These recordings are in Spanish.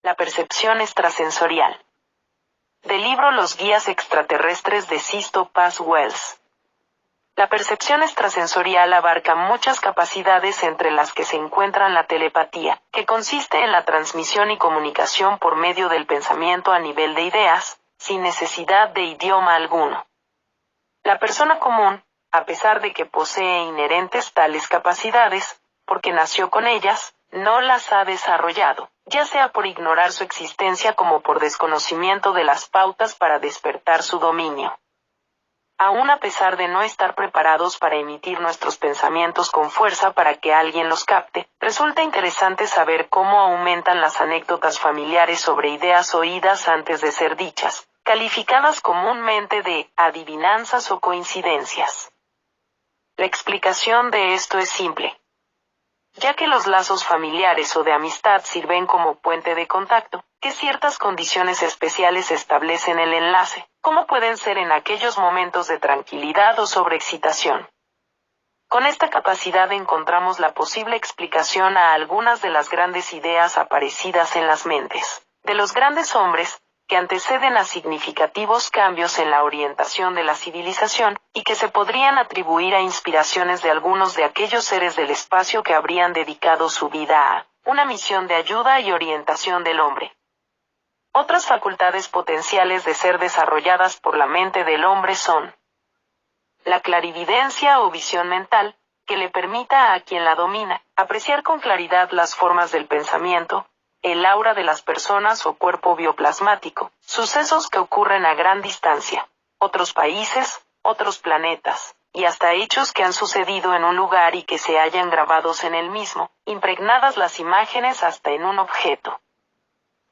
La percepción extrasensorial. Del libro Los guías extraterrestres de Sisto Paz Wells. La percepción extrasensorial abarca muchas capacidades, entre las que se encuentran la telepatía, que consiste en la transmisión y comunicación por medio del pensamiento a nivel de ideas, sin necesidad de idioma alguno. La persona común, a pesar de que posee inherentes tales capacidades, porque nació con ellas, no las ha desarrollado, ya sea por ignorar su existencia como por desconocimiento de las pautas para despertar su dominio. Aún a pesar de no estar preparados para emitir nuestros pensamientos con fuerza para que alguien los capte, resulta interesante saber cómo aumentan las anécdotas familiares sobre ideas oídas antes de ser dichas, calificadas comúnmente de adivinanzas o coincidencias. La explicación de esto es simple. Ya que los lazos familiares o de amistad sirven como puente de contacto, que ciertas condiciones especiales establecen el enlace, como pueden ser en aquellos momentos de tranquilidad o sobreexcitación. Con esta capacidad encontramos la posible explicación a algunas de las grandes ideas aparecidas en las mentes de los grandes hombres, que anteceden a significativos cambios en la orientación de la civilización, y que se podrían atribuir a inspiraciones de algunos de aquellos seres del espacio que habrían dedicado su vida a una misión de ayuda y orientación del hombre. Otras facultades potenciales de ser desarrolladas por la mente del hombre son la clarividencia o visión mental, que le permita a quien la domina apreciar con claridad las formas del pensamiento, el aura de las personas o cuerpo bioplasmático, sucesos que ocurren a gran distancia, otros países, otros planetas, y hasta hechos que han sucedido en un lugar y que se hallan grabados en el mismo, impregnadas las imágenes hasta en un objeto.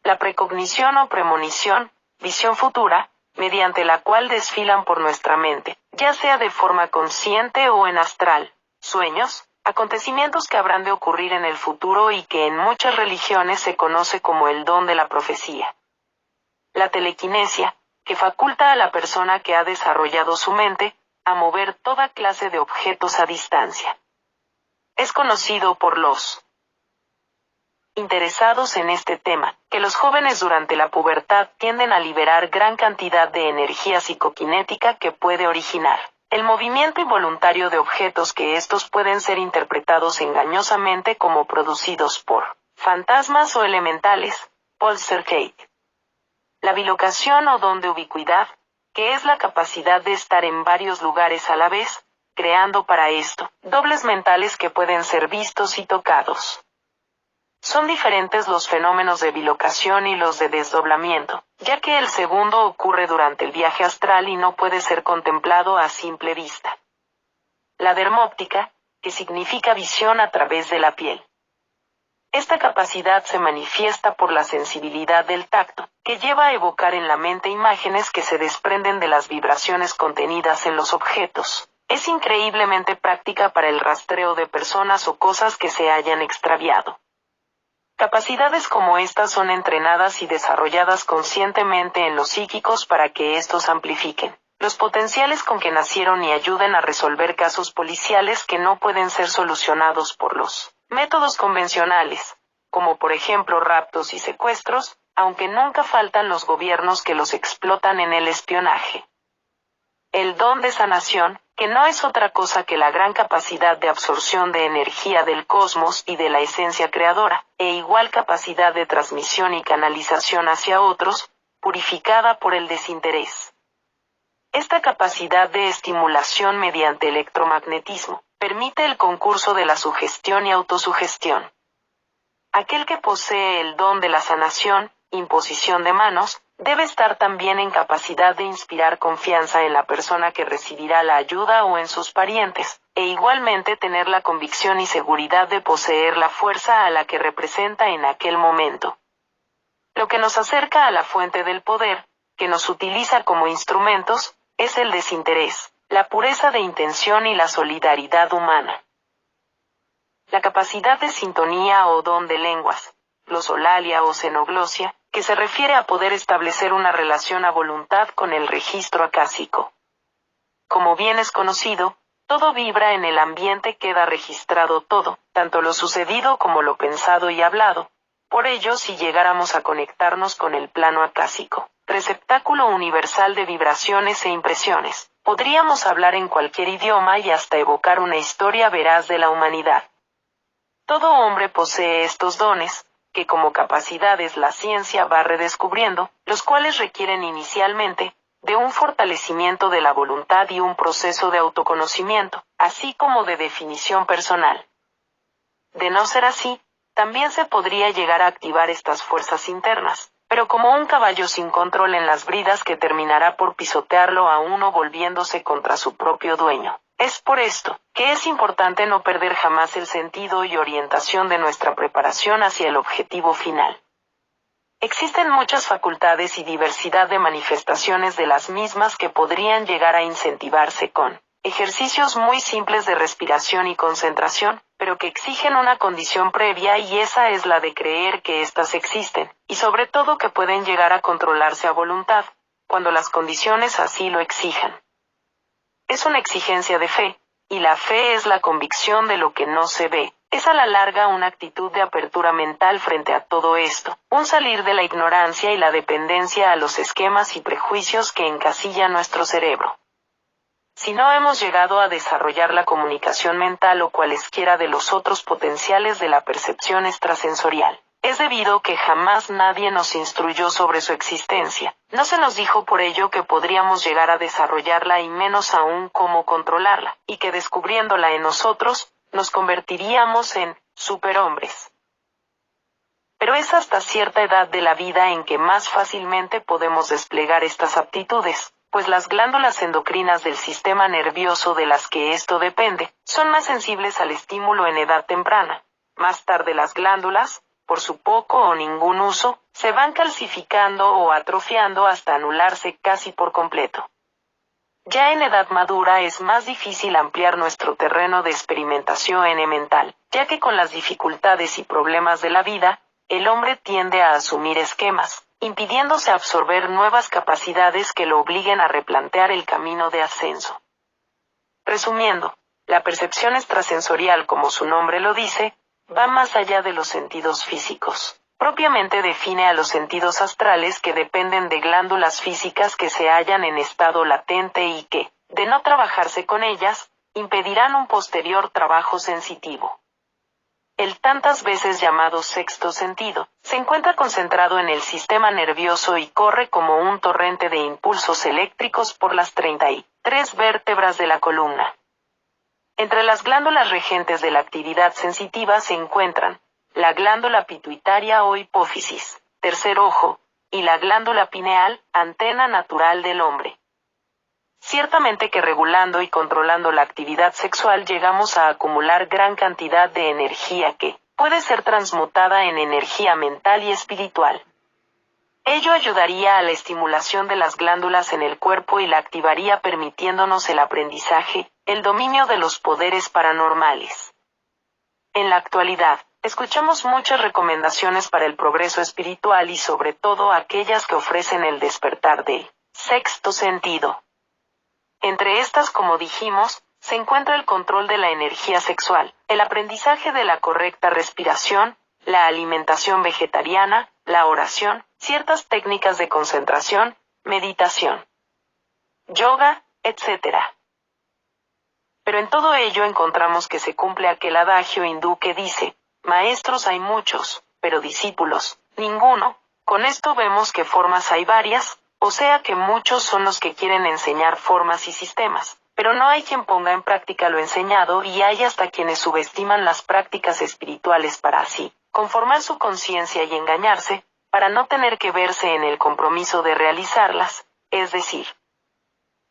La precognición o premonición, visión futura, mediante la cual desfilan por nuestra mente, ya sea de forma consciente o en astral, sueños, acontecimientos que habrán de ocurrir en el futuro y que en muchas religiones se conoce como el don de la profecía. La telequinesia, que faculta a la persona que ha desarrollado su mente a mover toda clase de objetos a distancia. Es conocido por los interesados en este tema, que los jóvenes durante la pubertad tienden a liberar gran cantidad de energía psicoquinética que puede originar el movimiento involuntario de objetos, que estos pueden ser interpretados engañosamente como producidos por fantasmas o elementales, poltergeist. La bilocación o don de ubicuidad, que es la capacidad de estar en varios lugares a la vez, creando para esto dobles mentales que pueden ser vistos y tocados. Son diferentes los fenómenos de bilocación y los de desdoblamiento, ya que el segundo ocurre durante el viaje astral y no puede ser contemplado a simple vista. La dermóptica, que significa visión a través de la piel. Esta capacidad se manifiesta por la sensibilidad del tacto, que lleva a evocar en la mente imágenes que se desprenden de las vibraciones contenidas en los objetos. Es increíblemente práctica para el rastreo de personas o cosas que se hayan extraviado. Capacidades como estas son entrenadas y desarrolladas conscientemente en los psíquicos para que estos amplifiquen los potenciales con que nacieron y ayuden a resolver casos policiales que no pueden ser solucionados por los métodos convencionales, como por ejemplo raptos y secuestros, aunque nunca faltan los gobiernos que los explotan en el espionaje. El don de sanación, que no es otra cosa que la gran capacidad de absorción de energía del cosmos y de la esencia creadora, e igual capacidad de transmisión y canalización hacia otros, purificada por el desinterés. Esta capacidad de estimulación mediante electromagnetismo permite el concurso de la sugestión y autosugestión. Aquel que posee el don de la sanación, imposición de manos, debe estar también en capacidad de inspirar confianza en la persona que recibirá la ayuda o en sus parientes, e igualmente tener la convicción y seguridad de poseer la fuerza a la que representa en aquel momento. Lo que nos acerca a la fuente del poder, que nos utiliza como instrumentos, es el desinterés, la pureza de intención y la solidaridad humana. La capacidad de sintonía o don de lenguas, glosolalia o xenoglosia, que se refiere a poder establecer una relación a voluntad con el registro acásico. Como bien es conocido, todo vibra en el ambiente, queda registrado todo, tanto lo sucedido como lo pensado y hablado, Por ello, si llegáramos a conectarnos con el plano acásico, receptáculo universal de vibraciones e impresiones, podríamos hablar en cualquier idioma y hasta evocar una historia veraz de la humanidad. Todo hombre posee estos dones, que como capacidades la ciencia va redescubriendo, los cuales requieren inicialmente de un fortalecimiento de la voluntad y un proceso de autoconocimiento, así como de definición personal. De no ser así, también se podría llegar a activar estas fuerzas internas, pero como un caballo sin control en las bridas que terminará por pisotearlo a uno volviéndose contra su propio dueño. Es por esto que es importante no perder jamás el sentido y orientación de nuestra preparación hacia el objetivo final. Existen muchas facultades y diversidad de manifestaciones de las mismas que podrían llegar a incentivarse con ejercicios muy simples de respiración y concentración, pero que exigen una condición previa y esa es la de creer que éstas existen, y sobre todo que pueden llegar a controlarse a voluntad, cuando las condiciones así lo exijan. Es una exigencia de fe, y la fe es la convicción de lo que no se ve. Es a la larga una actitud de apertura mental frente a todo esto, un salir de la ignorancia y la dependencia a los esquemas y prejuicios que encasillan nuestro cerebro. Si no hemos llegado a desarrollar la comunicación mental o cualesquiera de los otros potenciales de la percepción extrasensorial, es debido a que jamás nadie nos instruyó sobre su existencia. No se nos dijo por ello que podríamos llegar a desarrollarla y menos aún cómo controlarla, y que descubriéndola en nosotros, nos convertiríamos en superhombres. Pero es hasta cierta edad de la vida en que más fácilmente podemos desplegar estas aptitudes, pues las glándulas endocrinas del sistema nervioso de las que esto depende, son más sensibles al estímulo en edad temprana. Más tarde las glándulas, por su poco o ningún uso, se van calcificando o atrofiando hasta anularse casi por completo. Ya en edad madura es más difícil ampliar nuestro terreno de experimentación mental, ya que con las dificultades y problemas de la vida, el hombre tiende a asumir esquemas, impidiéndose absorber nuevas capacidades que lo obliguen a replantear el camino de ascenso. Resumiendo, la percepción extrasensorial, como su nombre lo dice, va más allá de los sentidos físicos. Propiamente define a los sentidos astrales que dependen de glándulas físicas que se hallan en estado latente y que, de no trabajarse con ellas, impedirán un posterior trabajo sensitivo. El tantas veces llamado sexto sentido, se encuentra concentrado en el sistema nervioso y corre como un torrente de impulsos eléctricos por las 33 vértebras de la columna. Entre las glándulas regentes de la actividad sensitiva se encuentran la glándula pituitaria o hipófisis, tercer ojo, y la glándula pineal, antena natural del hombre. Ciertamente que regulando y controlando la actividad sexual llegamos a acumular gran cantidad de energía que puede ser transmutada en energía mental y espiritual. Ello ayudaría a la estimulación de las glándulas en el cuerpo y la activaría permitiéndonos el aprendizaje, el dominio de los poderes paranormales. En la actualidad, escuchamos muchas recomendaciones para el progreso espiritual y sobre todo aquellas que ofrecen el despertar del sexto sentido. Entre estas, como dijimos, se encuentra el control de la energía sexual, el aprendizaje de la correcta respiración, la alimentación vegetariana, la oración, ciertas técnicas de concentración, meditación, yoga, etc. Pero en todo ello encontramos que se cumple aquel adagio hindú que dice, maestros hay muchos, pero discípulos, ninguno. Con esto vemos que formas hay varias, o sea que muchos son los que quieren enseñar formas y sistemas, pero no hay quien ponga en práctica lo enseñado y hay hasta quienes subestiman las prácticas espirituales para así conformar su conciencia y engañarse, para no tener que verse en el compromiso de realizarlas, es decir,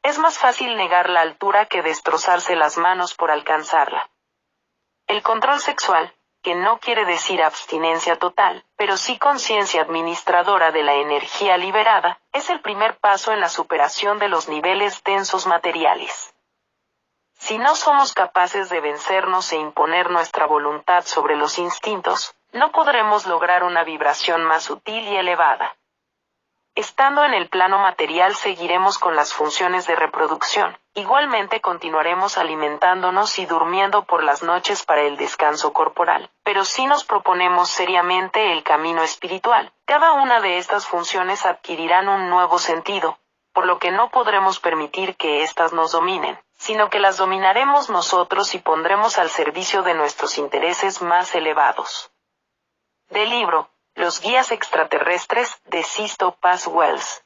es más fácil negar la altura que destrozarse las manos por alcanzarla. El control sexual, que no quiere decir abstinencia total, pero sí conciencia administradora de la energía liberada, es el primer paso en la superación de los niveles densos materiales. Si no somos capaces de vencernos e imponer nuestra voluntad sobre los instintos, no podremos lograr una vibración más sutil y elevada. Estando en el plano material seguiremos con las funciones de reproducción, Igualmente continuaremos alimentándonos y durmiendo por las noches para el descanso corporal, pero si nos proponemos seriamente el camino espiritual, cada una de estas funciones adquirirán un nuevo sentido, por lo que no podremos permitir que éstas nos dominen, sino que las dominaremos nosotros y pondremos al servicio de nuestros intereses más elevados. Del libro, Los guías extraterrestres, de Sisto Paz Wells.